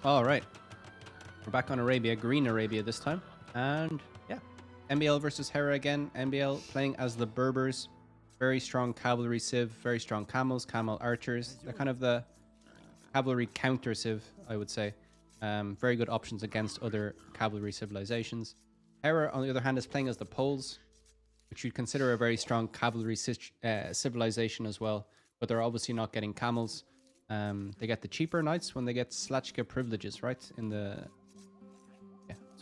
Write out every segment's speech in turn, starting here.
All right, we're back on Arabia, green Arabia this time, and yeah, MbL versus Hera again. MbL playing as the Berbers, very strong cavalry civ, very strong camels, camel archers. They're kind of the cavalry counter civ, I would say. Very good options against other cavalry civilizations. Hera, on the other hand, is playing as the Poles, which you'd consider a very strong cavalry civilization as well, but they're obviously not getting camels. They get the cheaper knights when they get Slachka privileges, right? It's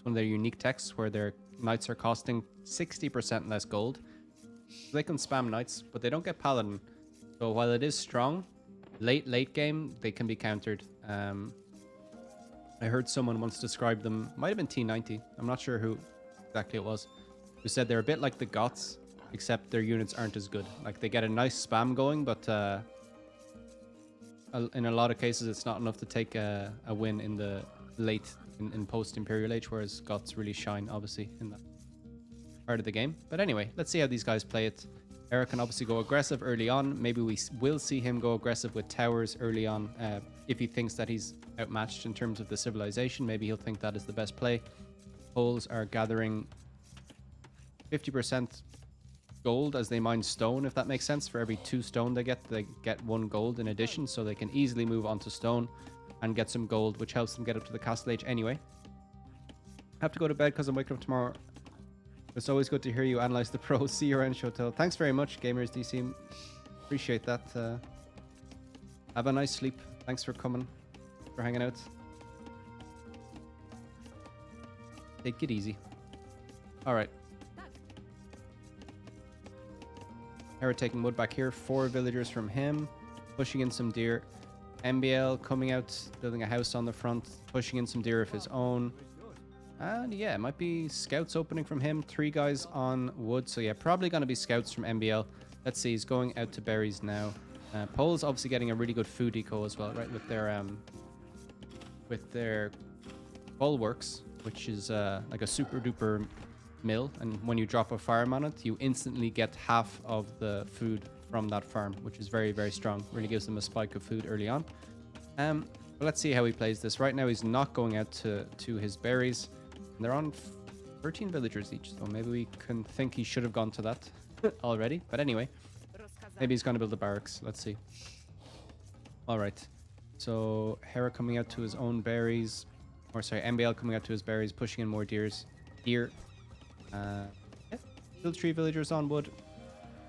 one of their unique texts where their knights are costing 60% less gold. So they can spam knights, but they don't get paladin. So while it is strong, late game they can be countered. I heard someone once describe them, might have been T90, I'm not sure who exactly it was, who said they're a bit like the Goths, except their units aren't as good. Like they get a nice spam going, but in a lot of cases it's not enough to take a win in the late in post-Imperial Age, whereas Goths really shine obviously in that part of the game. But anyway, let's see how these guys play it. Hera can obviously go aggressive early on. Maybe we will see him go aggressive with towers early on if he thinks that he's outmatched in terms of the civilization. Maybe he'll think that is the best play. Poles are gathering 50% gold as they mine stone, if that makes sense. For every 2 stone they get 1 gold in addition, so they can easily move on to stone and get some gold, which helps them get up to the castle age anyway. I have to go to bed because I'm waking up tomorrow. It's always good to hear you analyze the pros. See you around Shotel. Thanks very much, Gamers DC. Appreciate that. Have a nice sleep. Thanks for coming, for hanging out. Take it easy. All right. Hera taking wood back here. 4 villagers from him. Pushing in some deer. MbL coming out, building a house on the front. Pushing in some deer of his own. And yeah, it might be scouts opening from him. 3 guys on wood. So yeah, probably going to be scouts from MbL. Let's see, he's going out to berries now. Pole's obviously getting a really good food eco as well, right? With their bulwarks, which is like a super duper mill. And when you drop a farm on it, you instantly get half of the food from that farm, which is very, very strong. Really gives them a spike of food early on. But let's see how he plays this. Right now, he's not going out to his berries. And they're on 13 villagers each, so maybe we can think he should have gone to that already. But anyway, maybe he's going to build the barracks. Let's see. All right. So Hera coming out to his own berries. Or sorry, MbL coming out to his berries, pushing in more deer. Yeah. Still 3 villagers on wood.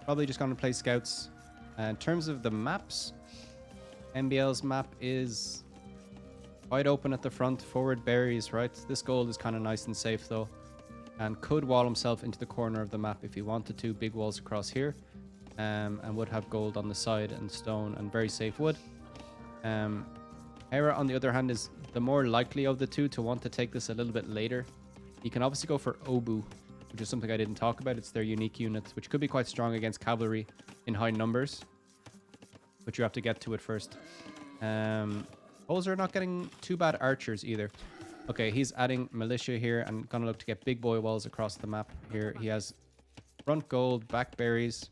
Probably just going to play scouts. In terms of the maps, MbL's map is wide open at the front, forward berries, right? This gold is kind of nice and safe though, and could wall himself into the corner of the map if he wanted to. Big walls across here, and would have gold on the side and stone and very safe wood. Hera, on the other hand, is the more likely of the two to want to take this a little bit later. He can obviously go for Obu, which is something I didn't talk about. It's their unique unit, which could be quite strong against cavalry in high numbers, but you have to get to it first. Poles are not getting too bad archers either. Okay, he's adding militia here and gonna look to get big boy walls across the map here. He has front gold, back berries.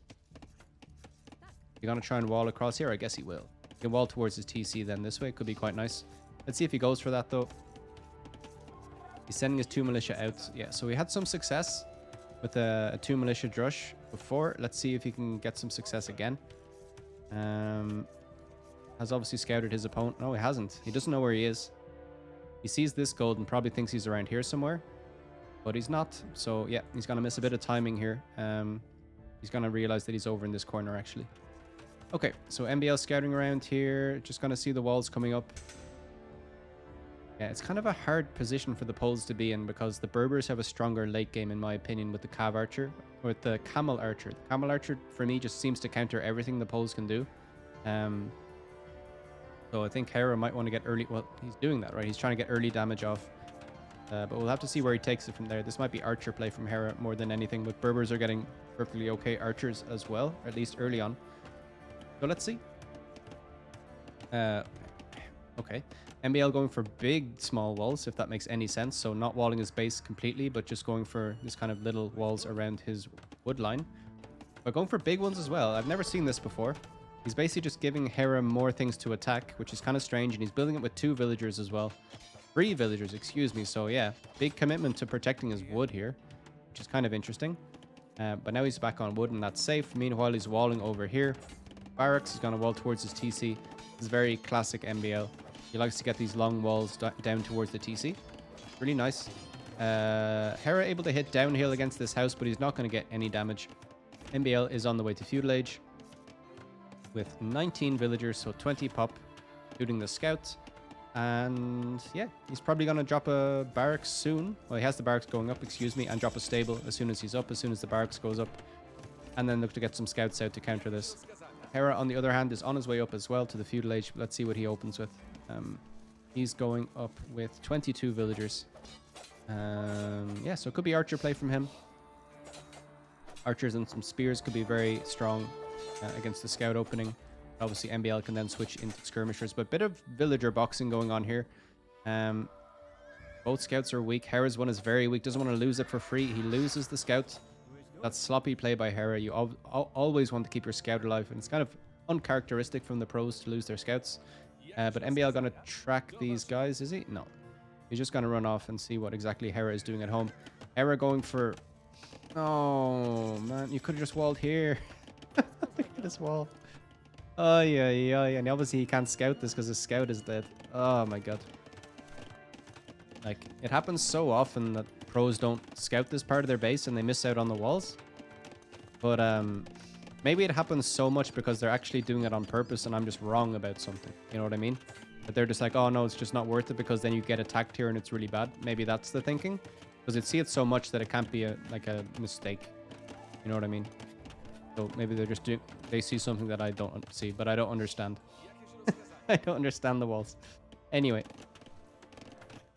You're gonna try and wall across here? I guess he will. He can wall towards his TC then this way. Could be quite nice. Let's see if he goes for that though. He's sending his 2 militia out. Yeah, so we had some success with a 2 militia drush before. Let's see if he can get some success again. Has obviously scouted his opponent. No, he hasn't. He doesn't know where he is. He sees this gold and probably thinks he's around here somewhere, but he's not. So yeah, he's going to miss a bit of timing here. He's going to realize that he's over in this corner actually. Okay, so MbL scouting around here. Just going to see the walls coming up. Yeah, it's kind of a hard position for the Poles to be in because the Berbers have a stronger late game, in my opinion, with the Cav Archer, or with the Camel Archer. The Camel Archer, for me, just seems to counter everything the Poles can do. So I think Hera might want to get early... Well, he's doing that, right? He's trying to get early damage off. But we'll have to see where he takes it from there. This might be archer play from Hera more than anything, but Berbers are getting perfectly okay archers as well, at least early on. So let's see. Okay. MbL going for big small walls, if that makes any sense. So not walling his base completely, but just going for this kind of little walls around his wood line. But going for big ones as well. I've never seen this before. He's basically just giving Hera more things to attack, which is kind of strange. And he's building it with 2 villagers as well. 3 villagers, excuse me. So yeah, big commitment to protecting his wood here, which is kind of interesting. But now he's back on wood and that's safe. Meanwhile, he's walling over here. Barracks is going to wall towards his TC. This is very classic MbL. He likes to get these long walls down towards the TC. Really nice. Hera able to hit downhill against this house, but he's not going to get any damage. MbL is on the way to feudal age with 19 villagers, so 20 pop, including the scouts. And yeah, he's probably going to drop a barracks soon. Well, he has the barracks going up, excuse me, and drop a stable as soon as he's up, as soon as the barracks goes up. And then look to get some scouts out to counter this. Hera, on the other hand, is on his way up as well to the feudal age. Let's see what he opens with. He's going up with 22 villagers. Yeah, so it could be archer play from him. Archers and some spears could be very strong against the scout opening. Obviously, MbL can then switch into skirmishers, but a bit of villager boxing going on here. Both scouts are weak. Hera's one is very weak. Doesn't want to lose it for free. He loses the scout. That's sloppy play by Hera. You always want to keep your scout alive, and it's kind of uncharacteristic from the pros to lose their scouts. But MbL gonna track these guys, is he? No. He's just gonna run off and see what exactly Hera is doing at home. Hera going for... Oh, man. You could have just walled here. Look at this wall. Oh, yeah. And obviously he can't scout this because his scout is dead. Oh, my God. Like, it happens so often that pros don't scout this part of their base and they miss out on the walls. But, maybe it happens so much because they're actually doing it on purpose and I'm just wrong about something. You know what I mean? But they're just like, oh, no, it's just not worth it because then you get attacked here and it's really bad. Maybe that's the thinking. Because they see it so much that it can't be like a mistake. You know what I mean? So maybe they're just doing... They see something that I don't see, but I don't understand. I don't understand the walls. Anyway.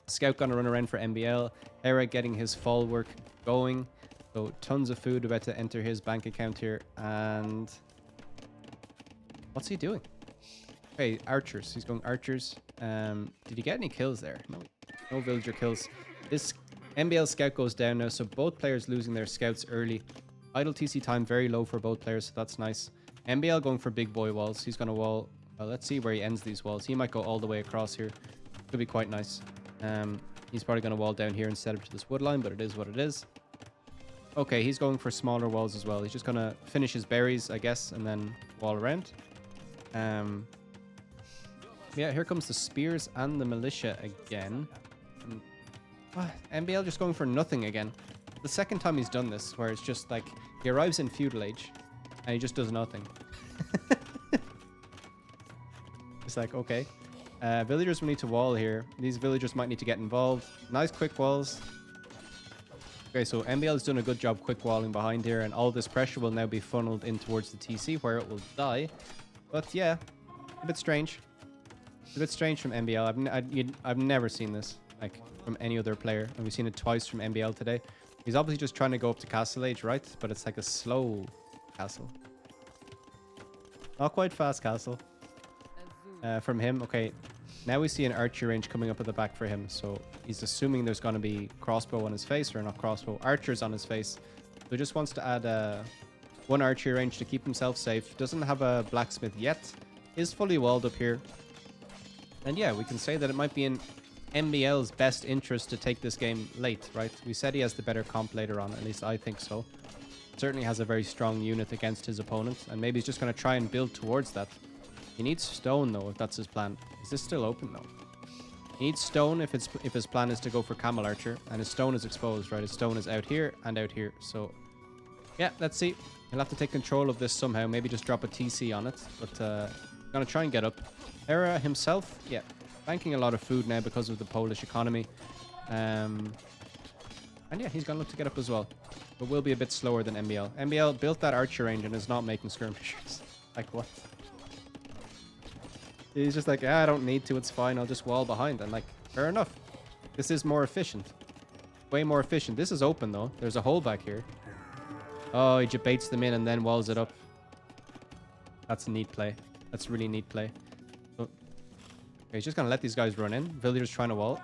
Scout gonna run around for MbL. Hera getting his fall work going. So tons of food about to enter his bank account here. And... What's he doing? Okay, archers. He's going archers. Did he get any kills there? No. No villager kills. This MbL scout goes down now, so both players losing their scouts early. Idle TC time very low for both players, so that's nice. MbL going for big boy walls. He's going to wall... Well, let's see where he ends these walls. He might go all the way across here. Could be quite nice. He's probably going to wall down here instead of to this wood line, but it is what it is. Okay, he's going for smaller walls as well. He's just going to finish his berries, I guess, and then wall around. Yeah, here comes the spears and the militia again. MbL just going for nothing again. The second time he's done this, where it's just like, he arrives in feudal age, and he just does nothing. It's like, okay. Villagers will need to wall here. These villagers might need to get involved. Nice quick walls. Okay, so MbL has done a good job quick walling behind here, and all this pressure will now be funneled in towards the TC, where it will die. But yeah, a bit strange. A bit strange from MbL. I've never seen this, like, from any other player, and we've seen it twice from MbL today. He's obviously just trying to go up to castle age, right? But it's like a slow castle. Not quite fast castle. From him. Okay, now we see an archer range coming up at the back for him. So he's assuming there's going to be crossbow on his face, or not crossbow, archers on his face. So he just wants to add one archer range to keep himself safe. Doesn't have a blacksmith yet. Is fully walled up here. And yeah, we can say that it might be in MbL's best interest to take this game late, right? We said he has the better comp later on, at least I think so. Certainly has a very strong unit against his opponent, and maybe he's just going to try and build towards that. He needs stone, though, if that's his plan. Is this still open? No. He needs stone if his plan is to go for Camel Archer, and his stone is exposed, right? His stone is out here and out here, so... Yeah, let's see. He'll have to take control of this somehow, maybe just drop a TC on it, but going to try and get up. Hera himself, yeah, banking a lot of food now because of the Polish economy. And yeah, he's going to look to get up as well, but will be a bit slower than MbL. MbL built that archer range and is not making skirmishers. Like, what? He's just like, yeah, I don't need to, it's fine, I'll just wall behind. And like, fair enough. This is more efficient. Way more efficient. This is open, though. There's a hole back here. Oh, he just baits them in and then walls it up. That's a neat play. That's really neat play. So, okay, he's just going to let these guys run in. Villagers trying to wall.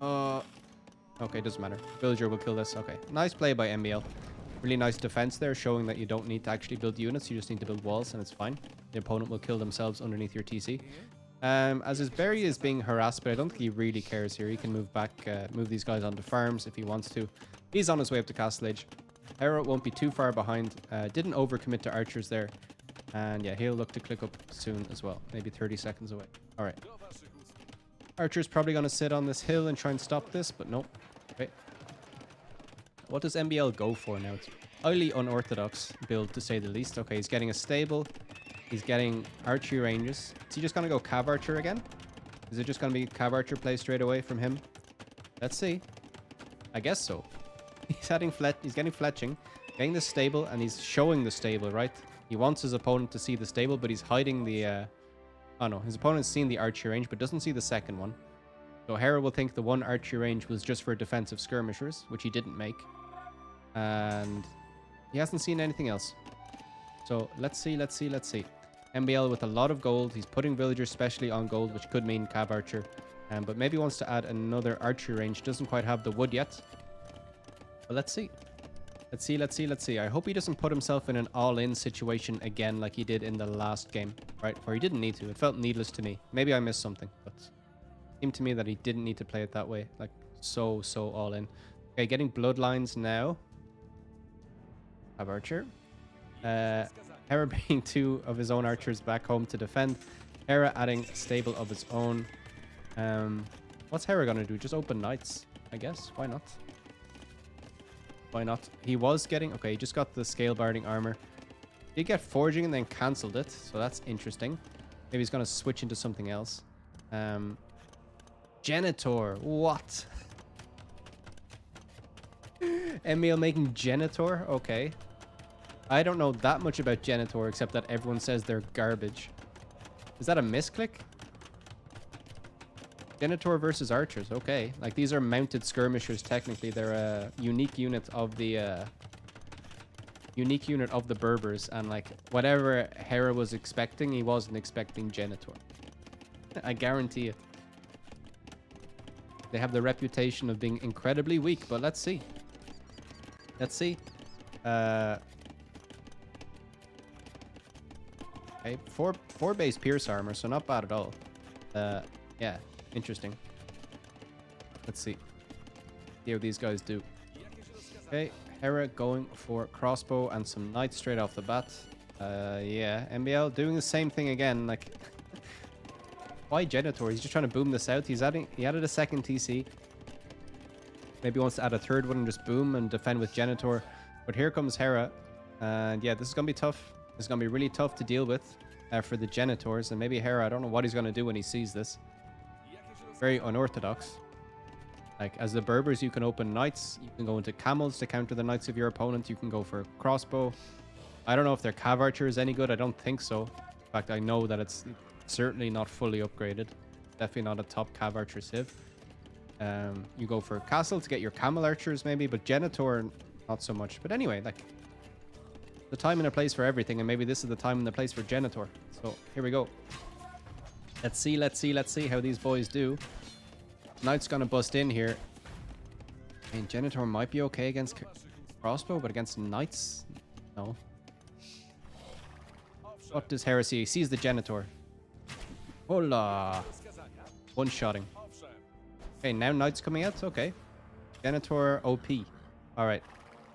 Okay, doesn't matter. Villager will kill this. Okay, nice play by MbL. Really nice defense there, showing that you don't need to actually build units. You just need to build walls, and it's fine. The opponent will kill themselves underneath your TC. As his berry is being harassed, but I don't think he really cares here. He can move back, move these guys onto farms if he wants to. He's on his way up to Castle Age. Hera won't be too far behind. Didn't overcommit to archers there. And yeah, he'll look to click up soon as well. Maybe 30 seconds away. All right. Archer's probably going to sit on this hill and try and stop this, but nope. Okay. What does MbL go for now? It's highly unorthodox build, to say the least. Okay, he's getting a stable. He's getting archery ranges. Is he just going to go cav archer again? Is it just going to be cav archer play straight away from him? Let's see. I guess so. He's getting fletching, getting the stable, and he's showing the stable, right? He wants his opponent to see the stable, but he's hiding the... Oh no, his opponent's seen the archery range, but doesn't see the second one. So Hera will think the one archery range was just for defensive skirmishers, which he didn't make. And he hasn't seen anything else. So let's see. MbL with a lot of gold. He's putting villagers specially on gold, which could mean cav archer. But maybe wants to add another archery range. Doesn't quite have the wood yet. But let's see. Let's see. I hope he doesn't put himself in an all-in situation again like he did in the last game, right? Or he didn't need to. It felt needless to me. Maybe I missed something, but it seemed to me that he didn't need to play it that way. Like, so all-in. Okay, getting bloodlines now. Have archer. Hera bringing 2 of his own archers back home to defend. Hera adding a stable of his own. What's Hera gonna do? Just open knights, I guess. Why not? Why not? He was getting... Okay, he just got the scale barding armor. He did get forging and then cancelled it. So that's interesting. Maybe he's going to switch into something else. Genitor. What? MbL making Genitor? Okay. I don't know that much about Genitor except that everyone says they're garbage. Is that a misclick? Genitor versus archers. Okay. Like, these are mounted skirmishers, technically. They're a unique unit of the... Berbers. And, like, whatever Hera was expecting, he wasn't expecting Genitor. I guarantee it. They have the reputation of being incredibly weak, but let's see. Let's see. Okay, four base pierce armor, so not bad at all. Yeah. Interesting. Let's see how these guys do. Okay, Hera going for crossbow and some knights straight off the bat. Yeah, MbL doing the same thing again. Like, why Genitor? He's just trying to boom this out. He added a second TC. Maybe he wants to add a third one and just boom and defend with Genitor. But here comes Hera. And yeah, this is going to be tough. This is going to be really tough to deal with for the Genitors. And maybe Hera, I don't know what he's going to do when he sees this. Very unorthodox. Like, as the Berbers, you can open knights. You can go into camels to counter the knights of your opponent. You can go for crossbow. I don't know if their cav archer is any good. I don't think so. In fact, I know that it's certainly not fully upgraded. Definitely not a top cav archer civ. You go for castle to get your camel archers maybe, but Genitor, not so much. But anyway, like, the time and a place for everything, and maybe this is the time and the place for Genitor. So here we go. Let's see how these boys do. Knight's gonna bust in here. I mean, Genitor might be okay against crossbow, but against knights, no. What does Hera see? He sees the Genitor. Hola! One-shotting. Okay, now knight's coming out. Okay. Genitor OP. Alright.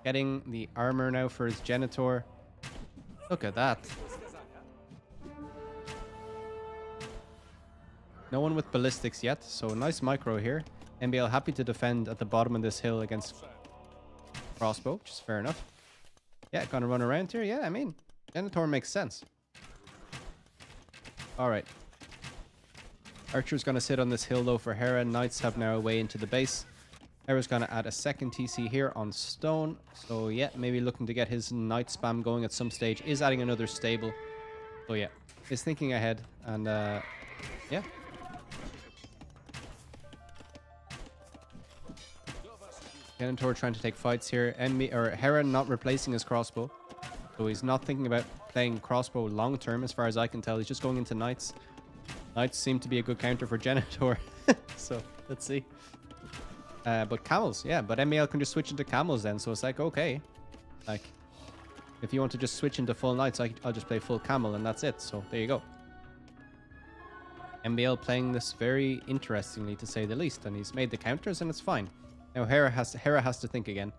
Getting the armor now for his Genitor. Look at that. No one with ballistics yet, so nice micro here. MbL happy to defend at the bottom of this hill against crossbow, which is fair enough. Yeah, gonna run around here. Yeah, I mean, Genitor makes sense. Alright. Archer's gonna sit on this hill though for Hera. Knights have now a way into the base. Hera's gonna add a second TC here on stone. So yeah, maybe looking to get his knight spam going at some stage. Is adding another stable. So yeah, is thinking ahead. And yeah. Genitor trying to take fights here. Hera not replacing his crossbow. So he's not thinking about playing crossbow long term as far as I can tell. He's just going into knights. Knights seem to be a good counter for Genitor. So let's see. But camels, yeah. But MbL can just switch into camels then. So it's like, okay. Like, if you want to just switch into full knights, I'll just play full camel and that's it. So there you go. MbL playing this very interestingly, to say the least, and he's made the counters, and it's fine. Now Hera has to think again.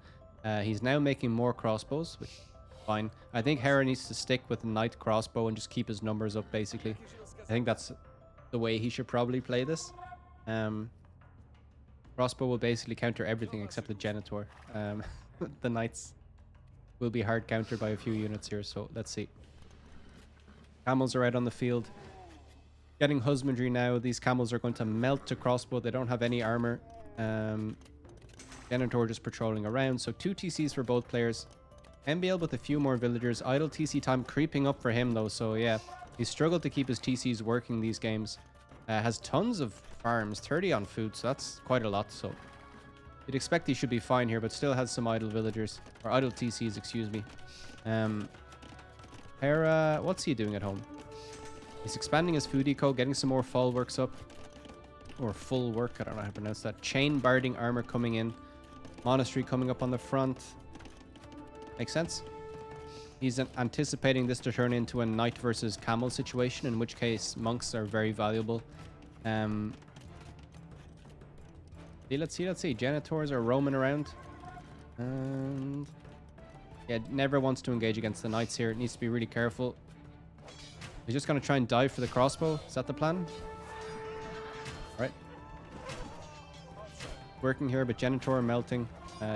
He's now making more crossbows, which is fine. I think Hera needs to stick with the knight crossbow and just keep his numbers up, basically. I think that's the way he should probably play this. Crossbow will basically counter everything except the Genitor. The knights will be hard countered by a few units here, so let's see. Camels are out on the field. Getting husbandry now. These camels are going to melt to crossbow. They don't have any armor. Genitor just patrolling around. So 2 TCs for both players. MbL with a few more villagers. Idle TC time creeping up for him though. So yeah, he's struggled to keep his TCs working these games. Has tons of farms. 30 on food. So that's quite a lot. So you'd expect he should be fine here, but still has some idle villagers. Or idle TCs, excuse me. Hera, what's he doing at home? He's expanding his food eco, getting some more fall works up. Or full work, I don't know how to pronounce that. Chain barding armor coming in. Monastery coming up on the front. Makes sense. He's anticipating this to turn into a knight versus camel situation, in which case monks are very valuable. Let's see. Genitors are roaming around. And yeah, never wants to engage against the knights here. It needs to be really careful. He's just going to try and dive for the crossbow. Is that the plan? All right. Working here, but Genitor melting.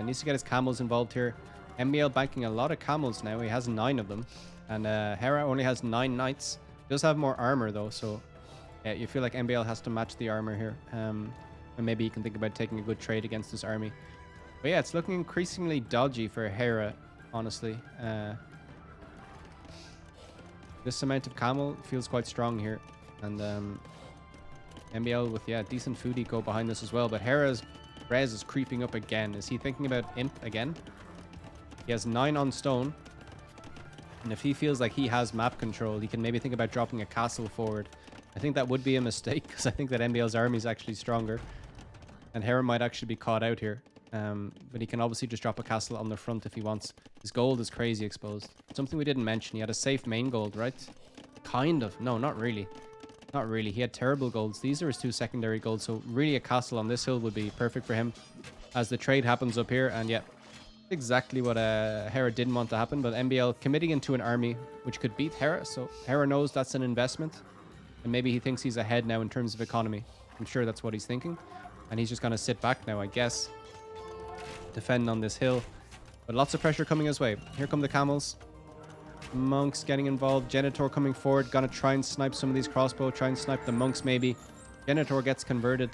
Needs to get his camels involved here. MbL banking a lot of camels now. He has 9 of them. And Hera only has 9 knights. He does have more armor though, so yeah, you feel like MbL has to match the armor here. And maybe you can think about taking a good trade against this army. But yeah, it's looking increasingly dodgy for Hera, honestly. This amount of camel feels quite strong here. And MbL with, yeah, decent food eco behind this as well. But Hera's res is creeping up again. Is he thinking about imp again? He has 9 on stone. And if he feels like he has map control, he can maybe think about dropping a castle forward. I think that would be a mistake, because I think that MbL's army is actually stronger. And Hera might actually be caught out here. But he can obviously just drop a castle on the front if he wants. His gold is crazy exposed. Something we didn't mention. He had a safe main gold, right? Kind of. No, not really. Not really. He had terrible golds. These are his 2 secondary golds. So really a castle on this hill would be perfect for him. As the trade happens up here. And yeah, exactly what Hera didn't want to happen. But MbL committing into an army which could beat Hera. So Hera knows that's an investment. And maybe he thinks he's ahead now in terms of economy. I'm sure that's what he's thinking. And he's just going to sit back now, I guess. Defend on this hill. But lots of pressure coming his way. Here come the camels. Monks getting involved. Genitor coming forward. Gonna try and snipe some of these crossbow. Try and snipe the monks maybe. Genitor gets converted.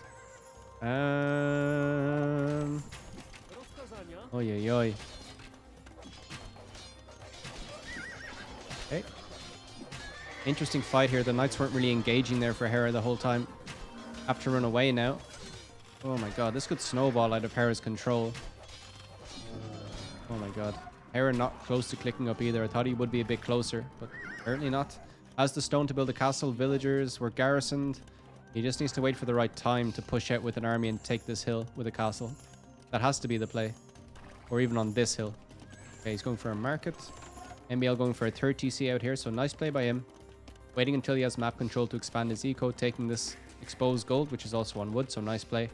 Oy, oy, oy. Okay. Interesting fight here. The knights weren't really engaging there for Hera the whole time. Have to run away now. Oh my god, this could snowball out of Hera's control. Oh my god. Hera not close to clicking up either. I thought he would be a bit closer, but apparently not. Has the stone to build a castle. Villagers were garrisoned. He just needs to wait for the right time to push out with an army and take this hill with a castle. That has to be the play. Or even on this hill. Okay, he's going for a market. MbL going for a 3rd TC out here, so nice play by him. Waiting until he has map control to expand his eco, taking this exposed gold, which is also on wood, so nice play.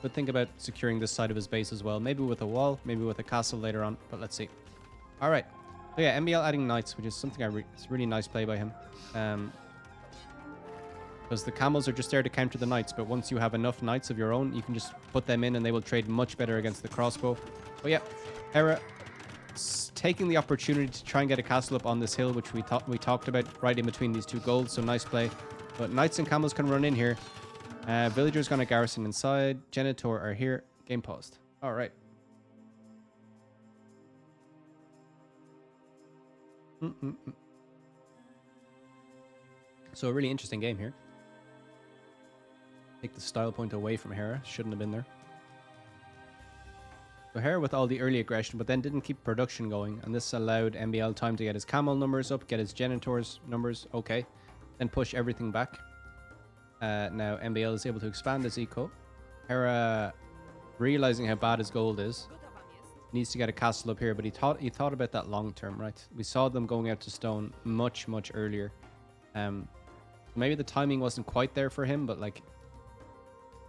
But think about securing this side of his base as well. Maybe with a wall, maybe with a castle later on, but let's see. All right. So yeah, MbL adding knights, which is something it's a really nice play by him. Because the camels are just there to counter the knights, but once you have enough knights of your own, you can just put them in and they will trade much better against the crossbow. But yeah, Hera taking the opportunity to try and get a castle up on this hill, which we talked about right in between these 2 golds, so nice play. But knights and camels can run in here. Villagers gonna garrison inside. Genitor are here. Game paused. All right. So a really interesting game here. Take the style point away from Hera. Shouldn't have been there. So Hera with all the early aggression, but then didn't keep production going. And this allowed MbL time to get his camel numbers up, get his Genitor's numbers. Okay. Then push everything back. Now MbL is able to expand his eco. Hera, realizing how bad his gold is, needs to get a castle up here, but he thought about that long term, right? We saw them going out to stone much earlier. Maybe the timing wasn't quite there for him, but like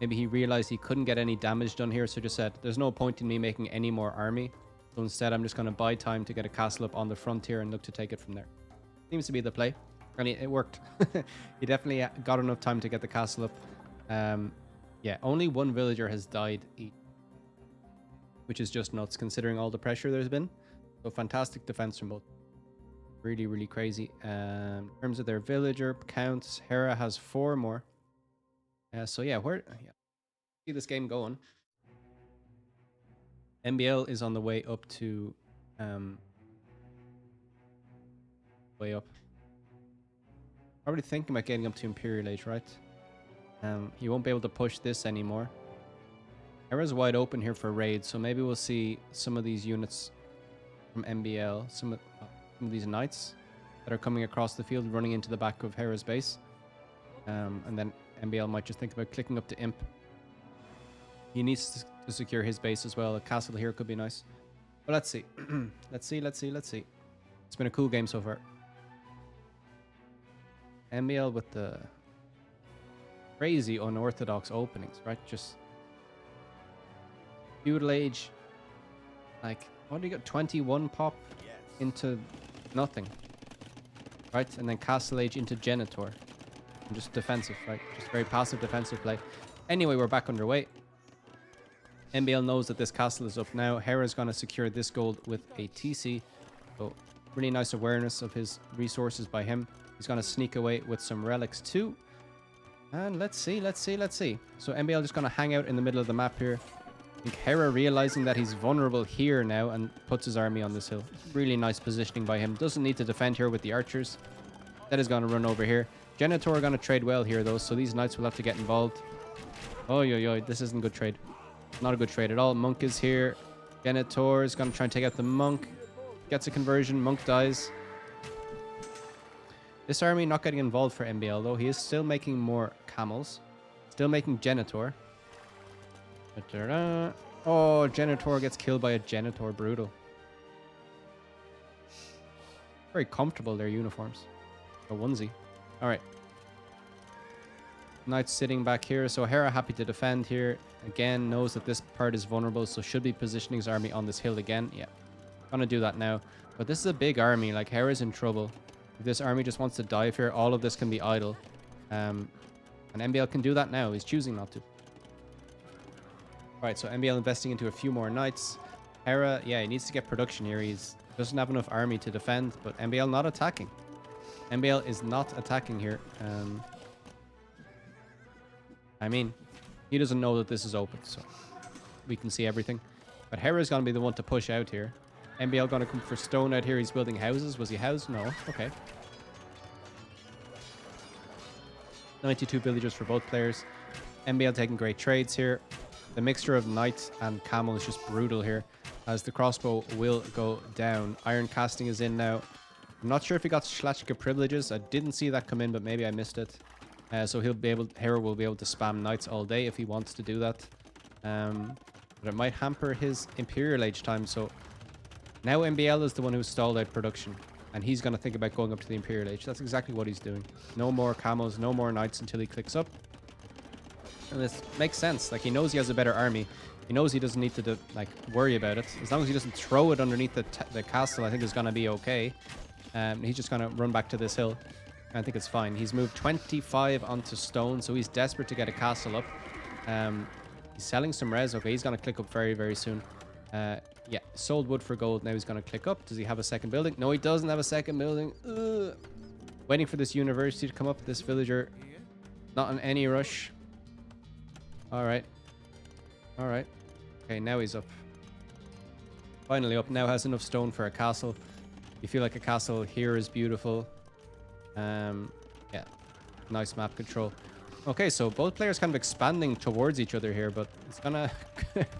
maybe he realized he couldn't get any damage done here, so just said, there's no point in me making any more army. So instead, I'm just going to buy time to get a castle up on the frontier and look to take it from there. Seems to be the play. And it worked. He definitely got enough time to get the castle up. Yeah, only one villager has died each, which is just nuts considering all the pressure there's been. So fantastic defense from both. Really, really crazy. In terms of their villager counts, Hera has 4 more. So yeah, see this game going. MbL is on the way up to way up. Probably thinking about getting up to Imperial Age, right? He won't be able to push this anymore. Hera's wide open here for raids, so maybe we'll see some of these units from MbL, some of these knights that are coming across the field, running into the back of Hera's base. And then MbL might just think about clicking up to Imp. He needs to secure his base as well. A castle here could be nice. But let's see. Let's see. It's been a cool game so far. MbL with the crazy unorthodox openings, right? Just feudal age, like, what do you got? 21 pop into nothing, right? And then castle age into Genitor. And just defensive, right? Just very passive defensive play. Anyway, we're back underway. MbL knows that this castle is up now. Hera's going to secure this gold with a TC. So really nice awareness of his resources by him. He's going to sneak away with some relics too. And let's see. So MbL just going to hang out in the middle of the map here. I think Hera realizing that he's vulnerable here now and puts his army on this hill. Really nice positioning by him. Doesn't need to defend here with the archers. That is going to run over here. Genitor are going to trade well here though, so these knights will have to get involved. Oh, this isn't a good trade. Not a good trade at all. Monk is here. Genitor is going to try and take out the monk. Gets a conversion. Monk dies. This army not getting involved for MbL though. He is still making more camels. Still making Genitor. Oh, Genitor gets killed by a Genitor. Brutal. Very comfortable, their uniforms. A onesie. Alright. Knights sitting back here. So Hera happy to defend here. Again, knows that this part is vulnerable, so should be positioning his army on this hill again. Yeah. Gonna do that now. But this is a big army. Like, Hera's in trouble. If this army just wants to dive here, all of this can be idle. And MbL can do that now. He's choosing not to. Alright, so MbL investing into a few more knights. Hera, yeah, he needs to get production here. He doesn't have enough army to defend, but MbL not attacking. MbL is not attacking here. I mean, he doesn't know that this is open, so we can see everything. But Hera's going to be the one to push out here. MbL going to come for stone out here. He's building houses. Was he housed? No. Okay. 92 villagers for both players. MbL taking great trades here. The mixture of knight and camel is just brutal here, as the crossbow will go down. Iron casting is in now. I'm not sure if he got Shlachka privileges. I didn't see that come in, but maybe I missed it. So Hera will be able to spam knights all day if he wants to do that. But it might hamper his Imperial Age time. So now MbL is the one who stalled out production. And he's going to think about going up to the Imperial Age. That's exactly what he's doing. No more camels, no more knights until he clicks up. And this makes sense. Like, he knows he has a better army. He knows he doesn't need to worry about it. As long as he doesn't throw it underneath the castle, I think it's going to be okay. He's just going to run back to this hill. I think it's fine. He's moved 25 onto stone, so he's desperate to get a castle up. He's selling some res. Okay, he's going to click up very, very soon. Yeah, sold wood for gold. Now he's going to click up. Does he have a second building? No, he doesn't have a second building. Ugh. Waiting for this university to come up. This villager, not in any rush. All right. Okay, now he's up. Finally up. Now has enough stone for a castle. You feel like a castle here is beautiful. Yeah, nice map control. Okay, so both players kind of expanding towards each other here, but it's gonna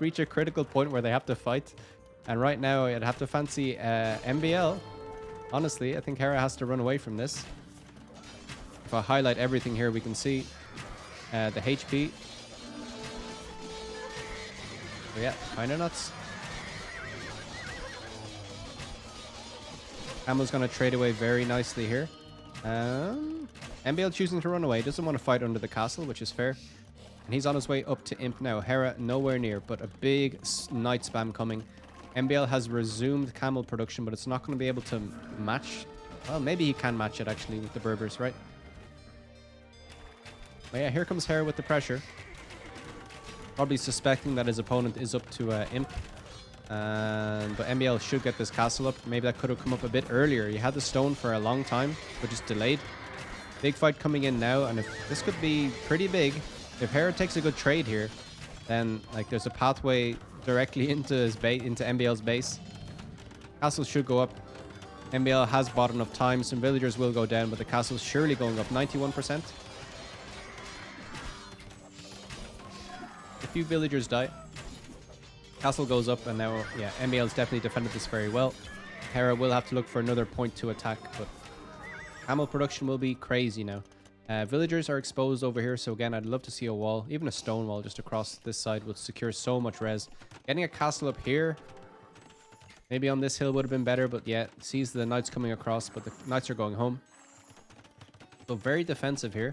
reach a critical point where they have to fight. And right now, I'd have to fancy MbL. Honestly, I think Hera has to run away from this. If I highlight everything here, we can see the HP. So yeah, kind of nuts. Camel's gonna trade away very nicely here. MbL choosing to run away. Doesn't want to fight under the castle, which is fair. And he's on his way up to Imp now. Hera nowhere near, but a big knight spam coming. MbL has resumed Camel production, but it's not going to be able to match. Well, maybe he can match it actually with the Berbers, right? But yeah, here comes Hera with the pressure. Probably suspecting that his opponent is up to Imp. But MbL should get this castle up. Maybe that could have come up a bit earlier. He had the stone for a long time, but just delayed. Big fight coming in now, and if this could be pretty big. If Hera takes a good trade here, then like there's a pathway directly into his base, into MbL's base. Castle should go up. MbL has bought enough time. Some villagers will go down, but the castle's surely going up. 91%. A few villagers die. Castle goes up, and now, yeah, MbL's definitely defended this very well. Hera will have to look for another point to attack, but Camel production will be crazy now. Villagers are exposed over here, so again, I'd love to see a wall, even a stone wall just across this side would secure so much res. Getting a castle up here, maybe on this hill would have been better, but yeah, sees the knights coming across, but the knights are going home. So very defensive here.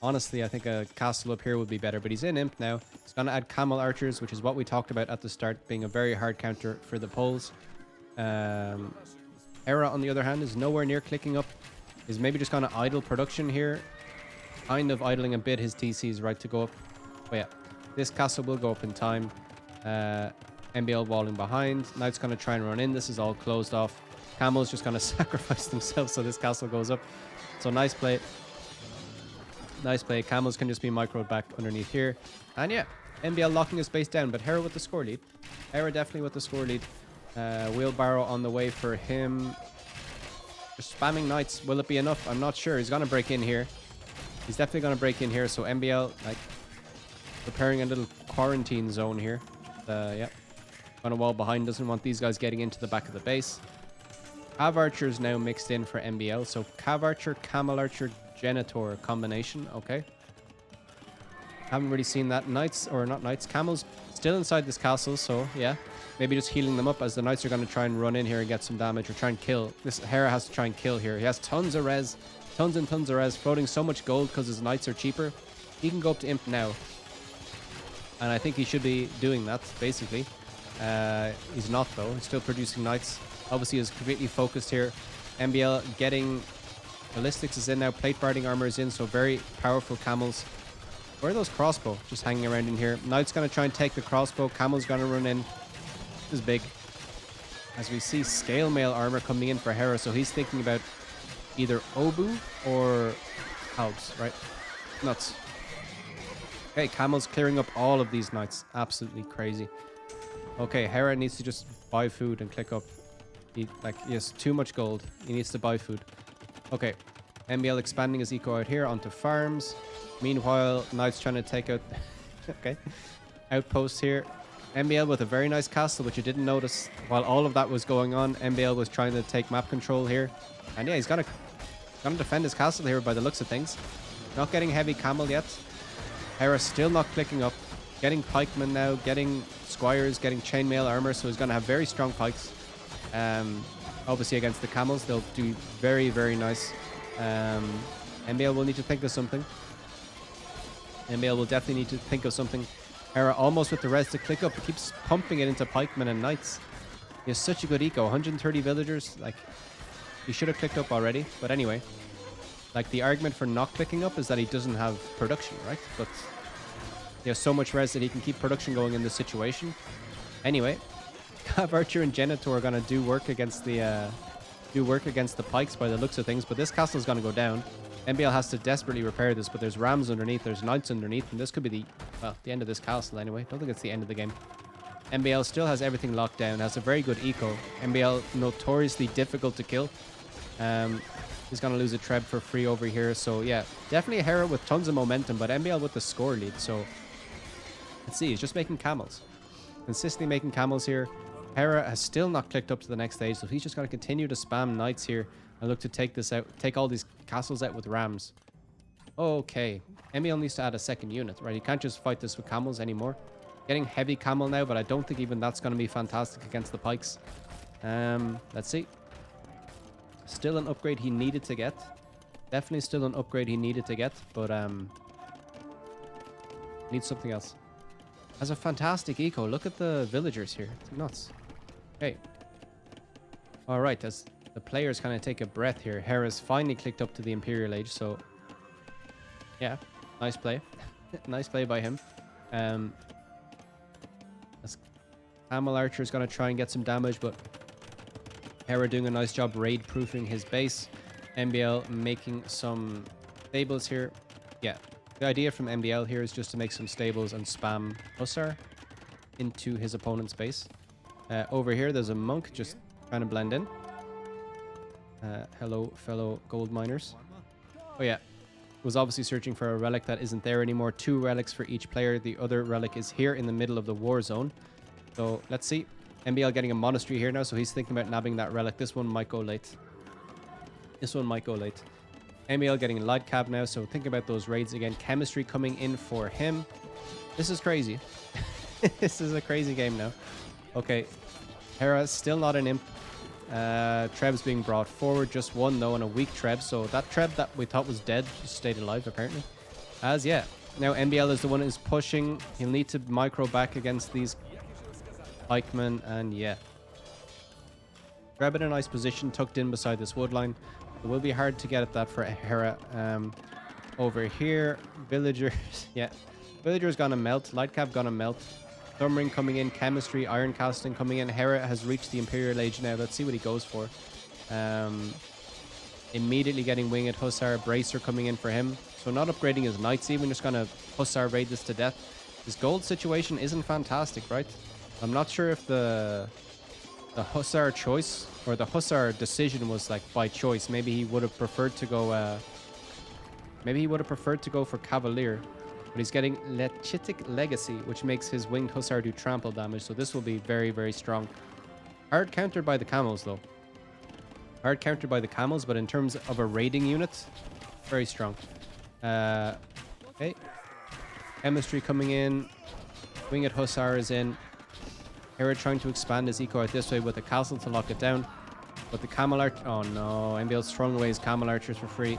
Honestly, I think a castle up here would be better, but he's in Imp now. He's going to add Camel archers, which is what we talked about at the start, being a very hard counter for the poles. Hera, on the other hand, is nowhere near clicking up. Is maybe just going to idle production here. Kind of idling a bit his TCs right to go up. But yeah, this castle will go up in time. MbL walling behind. Knight's going to try and run in. This is all closed off. Camel's just going to sacrifice themselves so this castle goes up. So nice play. Nice play. Camels can just be microed back underneath here. And yeah, MbL locking his base down, but Hera with the score lead. Hera definitely with the score lead. Wheelbarrow on the way for him. Just spamming knights. Will it be enough? I'm not sure. He's going to break in here. He's definitely going to break in here. So MbL, like, preparing a little quarantine zone here. Yeah. On a wall behind. Doesn't want these guys getting into the back of the base. Cav Archer is now mixed in for MbL. So Cav Archer, Camel Archer, Genitor combination. Okay. Haven't really seen that. Knights, or not knights, Camels still inside this castle. So yeah. Maybe just healing them up as the knights are going to try and run in here and get some damage or try and kill. This Hera has to try and kill here. He has tons of res. Tons and tons of res. Floating so much gold because his knights are cheaper. He can go up to Imp now. And I think he should be doing that, basically. He's not, though. He's still producing knights. Obviously, he's completely focused here. MbL getting... Ballistics is in now. Plate barding armor is in, so very powerful camels. Where are those crossbow? Just hanging around in here. Knight's going to try and take the crossbow. Camel's going to run in. This is big. As we see scale mail armor coming in for Hera, so he's thinking about either Obu or Halbs, right? Nuts. Okay, Camel's clearing up all of these knights. Absolutely crazy. Okay, Hera needs to just buy food and click up. He has too much gold. He needs to buy food. Okay, MbL expanding his eco out here onto farms. Meanwhile, Knight's trying to take out... okay. Outposts here. MbL with a very nice castle, which you didn't notice. While all of that was going on, MbL was trying to take map control here. And yeah, he's gonna defend his castle here by the looks of things. Not getting heavy camel yet. Hera still not clicking up. Getting pikemen now, getting squires, getting chainmail armor, so he's gonna have very strong pikes. Obviously against the camels, they'll do very, very nice. MbL will need to think of something. MbL will definitely need to think of something. Hera almost with the res to click up, but keeps pumping it into pikemen and knights. He has such a good eco. 130 villagers. Like, he should have clicked up already. But anyway, like, the argument for not clicking up is that he doesn't have production, right? But he has so much res that he can keep production going in this situation. Anyway, Cav Archer and Genitor are gonna do work against the pikes by the looks of things. But this castle is gonna go down. MbL has to desperately repair this, but there's rams underneath, there's knights underneath, and this could be the end of this castle anyway. Don't think it's the end of the game. MbL still has everything locked down, has a very good eco. MbL notoriously difficult to kill. He's going to lose a Treb for free over here. So yeah, definitely a Hera with tons of momentum, but MbL with the score lead. So let's see, he's just making camels. Consistently making camels here. Hera has still not clicked up to the next stage, so he's just going to continue to spam knights here and look to take this out, take all these castles out with rams. Okay, MbL needs to add a second unit, right? He can't just fight this with camels anymore. Getting heavy camel now, but I don't think even that's going to be fantastic against the pikes. Let's see. Still an upgrade he needed to get. Definitely still an upgrade he needed to get, but needs something else. Has a fantastic eco. Look at the villagers here. It's nuts. Okay. All right, as the players kind of take a breath here, Hera's finally clicked up to the Imperial Age, so yeah, nice play. Nice play by him. As Camel Archer is going to try and get some damage, but Hera doing a nice job raid-proofing his base. MbL making some stables here. Yeah, the idea from MbL here is just to make some stables and spam Hussar into his opponent's base. Over here, there's a monk just trying to blend in. Hello, fellow gold miners. Oh yeah, was obviously searching for a relic that isn't there anymore. 2 relics for each player. The other relic is here in the middle of the war zone. So let's see. MbL getting a monastery here now, so he's thinking about nabbing that relic. This one might go late. This one might go late. MbL getting light cab now, so think about those raids again. Chemistry coming in for him. This is crazy. This is a crazy game now. Okay, Hera still not an imp. Treb's being brought forward. Just one though, and a weak Treb. So that Treb that we thought was dead just stayed alive apparently. As yeah, now MbL is the one who's pushing. He'll need to micro back against these pikemen, and yeah, Treb in a nice position, tucked in beside this wood line. It will be hard to get at that for Hera. Over here, villagers. Yeah, villagers gonna melt. Lightcap gonna melt. Thumbring coming in. Chemistry, iron casting coming in. Hera has reached the Imperial Age now. Let's see what he goes for. Immediately getting Winged Hussar. Bracer coming in for him. So not upgrading his knights even. Just gonna Hussar raid this to death. His gold situation isn't fantastic, right? I'm not sure if the Hussar choice or the Hussar decision was like by choice. Maybe he would have preferred to go. Maybe he would have preferred to go for Cavalier. But he's getting Lechitic Legacy, which makes his Winged Hussar do trample damage. So this will be very, very strong. Hard countered by the Camels, though. Hard countered by the Camels, but in terms of a raiding unit, very strong. Okay. Chemistry coming in. Winged Hussar is in. Hera trying to expand his eco out this way with the castle to lock it down. But the Camel Archer... Oh, no. MbL's throwing away his Camel Archers for free.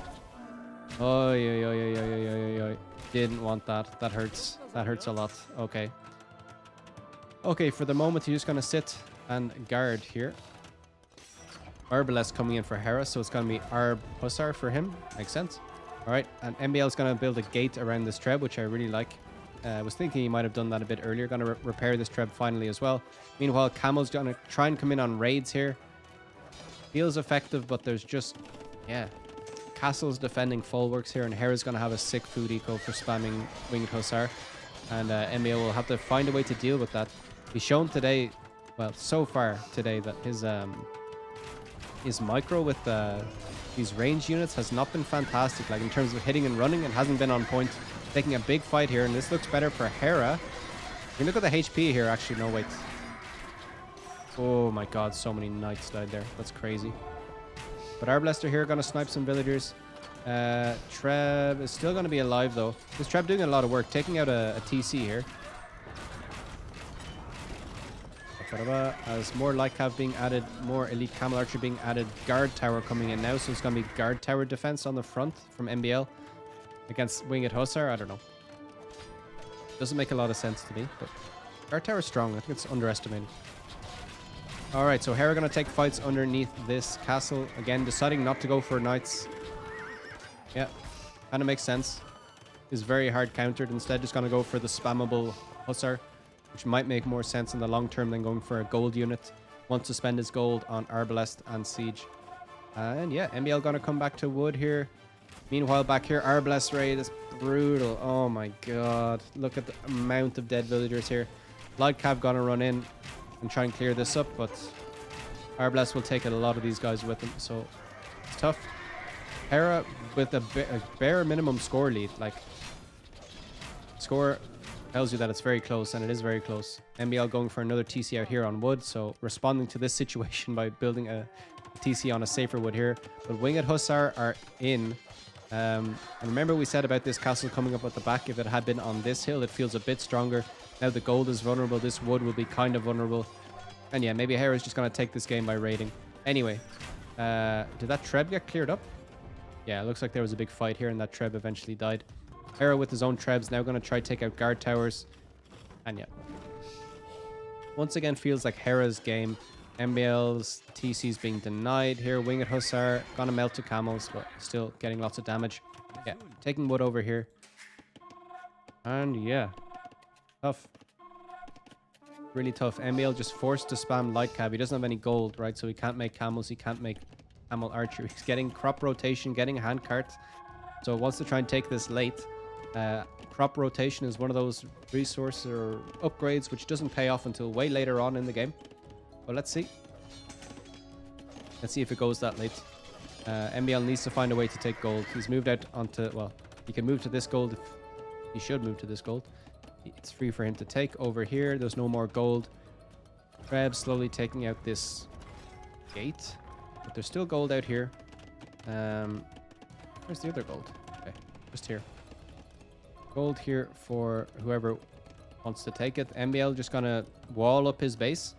Oh, yeah. Didn't want that. That hurts. That hurts a lot. Okay. Okay, for the moment, he's just going to sit and guard here. Arbalest coming in for Hera, so it's going to be Arb Hussar for him. Makes sense. All right, and MbL is going to build a gate around this Treb, which I really like. I was thinking he might have done that a bit earlier. Going to repair this Treb finally as well. Meanwhile, Camel's going to try and come in on raids here. Feels effective, but there's just... Yeah. Castle's defending full works here, and Hera's going to have a sick food eco for spamming Winged Hussar. And MbL will have to find a way to deal with that. He's shown today, well, so far today, that his micro with these range units has not been fantastic. Like in terms of hitting and running, it hasn't been on point. Taking a big fight here, and this looks better for Hera. You look at the HP here. Actually, no, wait. Oh my god, so many knights died there. That's crazy. But Arbalester here going to snipe some villagers. Treb is still going to be alive though. This Treb doing a lot of work, taking out a TC here. As more light cav being added, more elite Camel Archer being added, guard tower coming in now, so it's going to be guard tower defense on the front from MbL against Winged Hussar. I don't know. Doesn't make a lot of sense to me, but guard tower is strong. I think it's underestimated. Alright, so Hera going to take fights underneath this castle. Again, deciding not to go for knights. Yeah, kind of makes sense. Is very hard countered. Instead, just going to go for the spammable Hussar, which might make more sense in the long term than going for a gold unit. Wants to spend his gold on Arbalest and Siege. And yeah, MbL going to come back to wood here. Meanwhile, back here, Arbalest raid is brutal. Oh my god. Look at the amount of dead villagers here. Light Cav going to run in and try and clear this up, but Arbalest will take a lot of these guys with him, so it's tough. Hera with a bare minimum score lead. Like, score tells you that it's very close, and it is very close. MbL going for another TC out here on wood, so responding to this situation by building a TC on a safer wood here. But Winged Hussar are in. And remember we said about this castle coming up at the back, if it had been on this hill, it feels a bit stronger. Now the gold is vulnerable, this wood will be kind of vulnerable. And yeah, maybe Hera's just going to take this game by raiding. Anyway, did that Treb get cleared up? Yeah, it looks like there was a big fight here and that Treb eventually died. Hera with his own Trebs now going to try to take out guard towers. And yeah. Once again, feels like Hera's game. MbL's TC's being denied here. Winged Hussar gonna melt to camels, but still getting lots of damage. Yeah, taking wood over here. And yeah, tough. Really tough. MbL just forced to spam light cab. He doesn't have any gold, right? So he can't make camels. He can't make camel archer. He's getting crop rotation, getting hand carts. So wants to try and take this late. Crop rotation is one of those resource or upgrades which doesn't pay off until way later on in the game. But let's see. Let's see if it goes that late. MbL needs to find a way to take gold. He's moved out onto... Well, he can move to this gold. If he should move to this gold. It's free for him to take over here. There's no more gold. Treb slowly taking out this gate. But there's still gold out here. Where's the other gold? Okay, just here. Gold here for whoever wants to take it. MbL just gonna wall up his base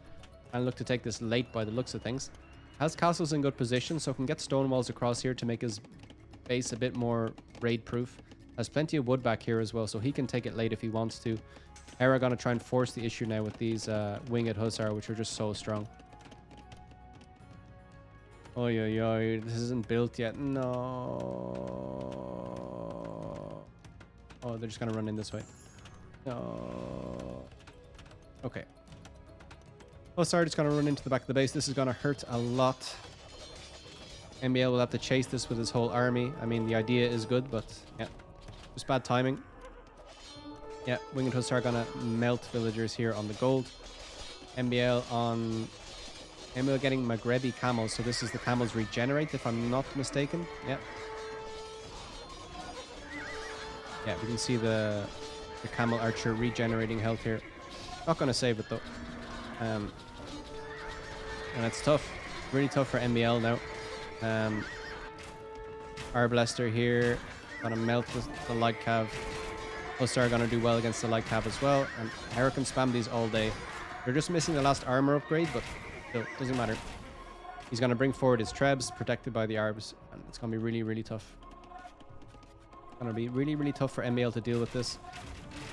and look to take this late by the looks of things. Has castles in good position, so can get stone walls across here to make his base a bit more raid proof. Has plenty of wood back here as well, so he can take it late if he wants to. Hera gonna try and force the issue now with these winged Hussar, which are just so strong. Oh yeah, this isn't built yet. No. Oh, they're just gonna run in this way. No. Okay. Hussar just gonna run into the back of the base. This is gonna hurt a lot. MbL will have to chase this with his whole army. I mean, the idea is good, but yeah, just bad timing. Yeah, Winged Hussar gonna melt villagers here on the gold. MbL getting Maghrebi camels, so this is the camels regenerate, if I'm not mistaken. Yeah. Yeah, we can see the camel archer regenerating health here. Not gonna save it though. And it's tough. Really tough for MbL now. Arblaster here. Gonna melt the light cav. Hussar gonna do well against the light cav as well. And Hera can spam these all day. They're just missing the last armor upgrade, but still, doesn't matter. He's gonna bring forward his Trebs, protected by the Arbs. And it's gonna be really, really tough. It's gonna be really, really tough for MbL to deal with this.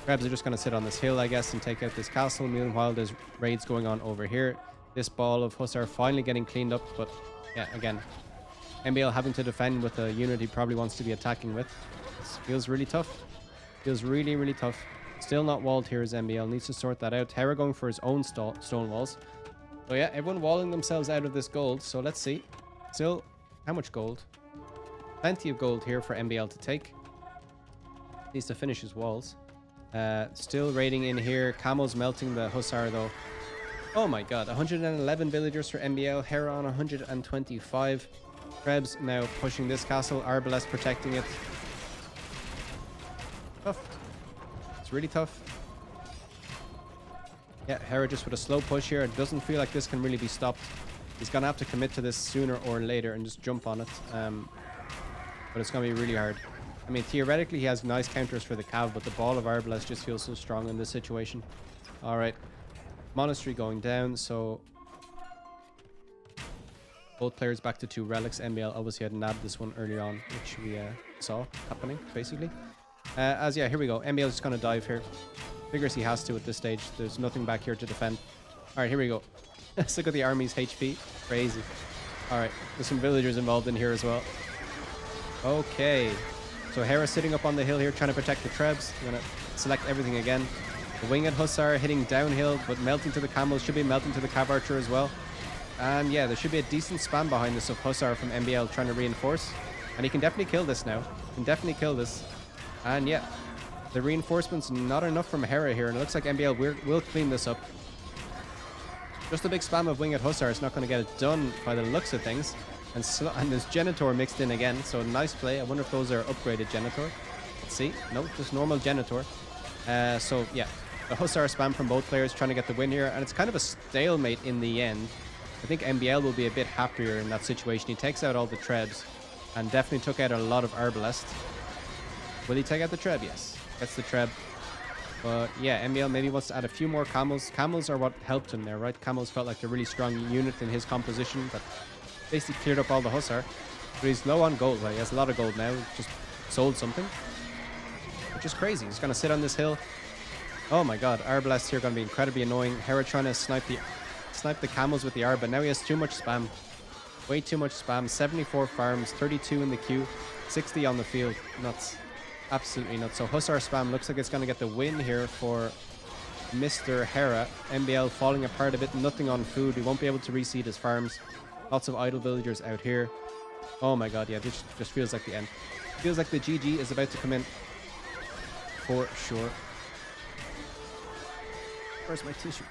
Trebs are just gonna sit on this hill, I guess, and take out this castle. Meanwhile, there's raids going on over here. This ball of Hussar finally getting cleaned up, but yeah, again, MbL having to defend with a unit he probably wants to be attacking with. This feels really tough. Feels really, really tough. Still not walled here as MbL. Needs to sort that out. Hera going for his own stone walls. So yeah, everyone walling themselves out of this gold. So let's see. Still, how much gold? Plenty of gold here for MbL to take. Needs to finish his walls. Still raiding in here. Camel's melting the Hussar though. Oh my god, 111 villagers for MbL. Hera on 125. Trebs now pushing this castle. Arbalest protecting it. Tough. It's really tough. Yeah, Hera just with a slow push here. It doesn't feel like this can really be stopped. He's gonna have to commit to this sooner or later and just jump on it. But it's gonna be really hard. I mean, theoretically he has nice counters for the cav, but the ball of Arbalest just feels so strong in this situation. Alright. Monastery going down, so both players back to 2 relics. MbL obviously had nabbed this one earlier on, which we saw happening, basically. Yeah, here we go. MbL is just gonna dive here. Figures he has to at this stage. There's nothing back here to defend. Alright, here we go. Let's look at the army's HP. Crazy. Alright, there's some villagers involved in here as well. Okay. So Hera sitting up on the hill here trying to protect the Trebs. I'm gonna select everything again. The Winged Hussar hitting downhill, but melting to the camels. Should be melting to the cav archer as well. And yeah, there should be a decent spam behind this of Hussar from MbL trying to reinforce. And he can definitely kill this now. He can definitely kill this. And yeah, the reinforcement's not enough from Hera here. And it looks like MbL will clean this up. Just a big spam of Winged Hussar is not going to get it done by the looks of things. And there's Genitor mixed in again. So nice play. I wonder if those are upgraded Genitor. Let's see. No, just normal Genitor. So yeah, the Hussar spam from both players trying to get the win here. And it's kind of a stalemate in the end. I think MbL will be a bit happier in that situation. He takes out all the Trebs and definitely took out a lot of Arbalest. Will he take out the Treb? Yes. Gets the Treb. But yeah, MbL maybe wants to add a few more Camels. Camels are what helped him there, right? Camels felt like a really strong unit in his composition, but basically cleared up all the Hussar. But he's low on gold. Right? He has a lot of gold now. Just sold something. Which is crazy. He's going to sit on this hill. Oh my god. Arbalest here going to be incredibly annoying. Hera trying to snipe the camels with the Arb, but now he has too much spam. Way too much spam. 74 farms, 32 in the queue, 60 on the field. Nuts. Absolutely nuts. So Hussar spam looks like it's going to get the win here for Mr. Hera. MbL falling apart a bit. Nothing on food. He won't be able to reseed his farms. Lots of idle villagers out here. Oh my god, yeah, this just feels like the end. Feels like the GG is about to come in. For sure. Where's my tissue?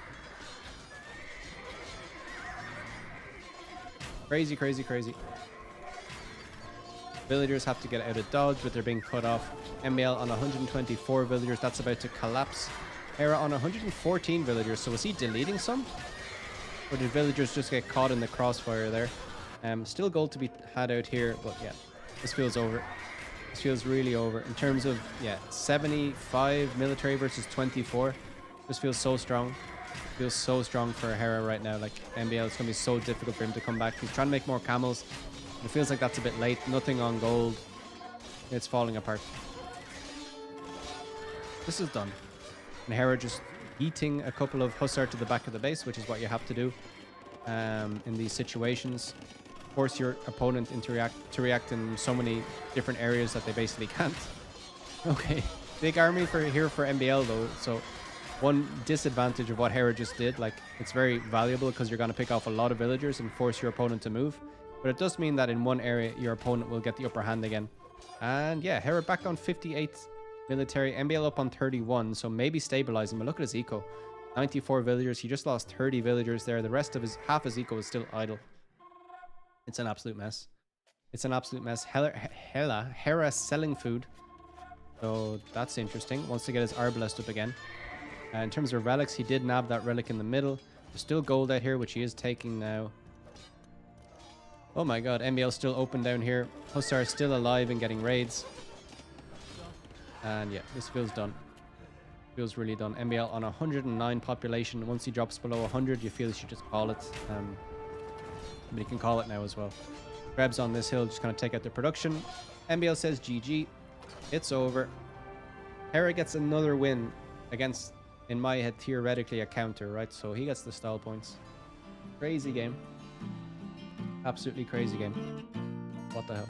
Crazy, crazy, crazy. Villagers have to get out of dodge, but they're being cut off. MbL on 124 villagers. That's about to collapse. Hera on 114 villagers. So was he deleting some? Or did villagers just get caught in the crossfire there? Still gold to be had out here, but yeah, this feels over. This feels really over. In terms of, yeah, 75 military versus 24. This feels so strong. Feels so strong for Hera right now. Like, MbL, it's going to be so difficult for him to come back. He's trying to make more camels. It feels like that's a bit late. Nothing on gold. It's falling apart. This is done. And Hera just eating a couple of Hussar to the back of the base, which is what you have to do in these situations. Force your opponent to react in so many different areas that they basically can't. Okay. Big army here for MbL though. So one disadvantage of what Hera just did, like, it's very valuable because you're going to pick off a lot of villagers and force your opponent to move. But it does mean that in one area, your opponent will get the upper hand again. And yeah, Hera back on 58 military. MbL up on 31, so maybe stabilizing. But look at his eco. 94 villagers. He just lost 30 villagers there. The rest of half his eco is still idle. It's an absolute mess. It's an absolute mess. Hera selling food. So that's interesting. Wants to get his Arbalest up again. In terms of relics, he did nab that relic in the middle. There's still gold out here, which he is taking now. Oh my god, MbL still open down here. Hussar is still alive and getting raids. And yeah, this feels done. Feels really done. MbL on 109 population. Once he drops below 100, you feel you should just call it. But he can call it now as well. Rebs on this hill just going to take out the production. MbL says GG. It's over. Hera gets another win against, in my head, theoretically a counter, right? So he gets the style points. Crazy game. Absolutely crazy game. What the hell?